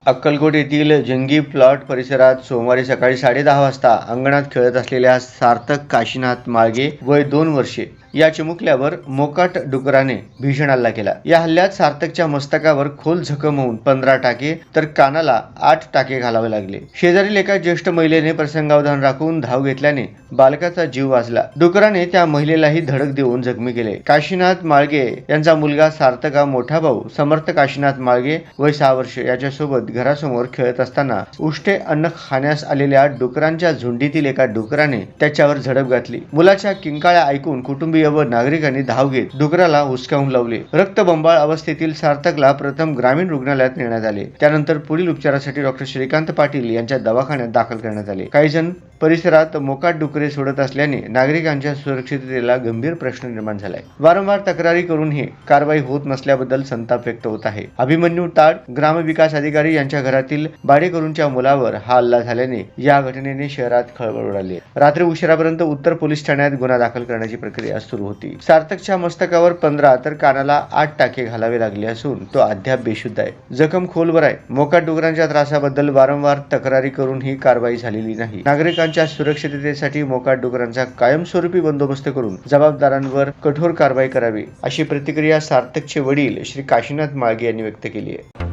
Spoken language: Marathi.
अक्कलकोट येथील जंगी प्लॉट परिसरात सोमवारी सकाळी 10:30 वाजता अंगणात खेळत असलेल्या सार्थक काशीनाथ माळगे वय 2 वर्षे या चिमुकल्यावर मोकाट डुकराने भीषण हल्ला केला। या हल्ल्यात सार्थकच्या मस्तकावर खोल जखम होऊन 15 टाके तर कानाला 8 टाके घालावे लागले। शेजारील एका ज्येष्ठ महिलेने प्रसंगावधान राखून धाव घेतल्याने बालकाचा जीव वाचला। डुकराने त्या महिलेलाही धडक देऊन जखमी केले। काशीनाथ माळगे यांचा मुलगा सार्थक हा मोठा भाऊ समर्थ काशीनाथ माळगे वय 6 वर्षे याच्यासोबत घरासमोर खेळत असताना उष्टे अन्न खाण्यास आलेल्या डुकरांच्या झुंडीतील एका डुकराने त्याच्यावर झडप घातली। मुलाच्या किंकाळ्या ऐकून कुटुंबीय व नागरिकांनी धाव घेत डुकराला हुसकावून लावले। रक्तबंबाळ अवस्थेतील सार्थकला प्रथम ग्रामीण रुग्णालयात नेण्यात आले। त्यानंतर पुढील उपचारासाठी डॉक्टर श्रीकांत पाटील यांच्या दवाखान्यात दाखल करण्यात आले। काही जण परिसरात मोकाट डुकरे सोडत असल्याने नागरिकांच्या सुरक्षिततेला गंभीर प्रश्न निर्माण झालाय। वारंवार तक्रारी करूनही कारवाई होत नसल्याबद्दल संताप व्यक्त होत आहे। अभिमन्यू ताड ग्रामविकास अधिकारी यांच्या घरातील भाडेकरूंच्या मुलावर हा हल्ला झाल्याने या घटनेने शहरात खळबळ उडाली आहे। रात्री उशिरापर्यंत उत्तर पोलीस ठाण्यात गुन्हा दाखल करण्याची प्रक्रिया सुरू होती। सार्थकच्या मस्तकावर 15 तर कानाला 8 टाके घालावे लागले असून तो अद्याप बेशुद्ध आहे। जखम खोलवर आहे। मोकाट डुकरांच्या त्रासाबद्दल वारंवार तक्रारी करूनही कारवाई झालेली नाही। नागरिकांच्या सुरक्षिततेसाठी मोकाट डुकरांचा कायमस्वरूपी बंदोबस्त करून जबाबदारांवर कठोर कारवाई करावी अशी प्रतिक्रिया सार्थकचे वडील श्री काशीनाथ माळगे यांनी व्यक्त केली आहे।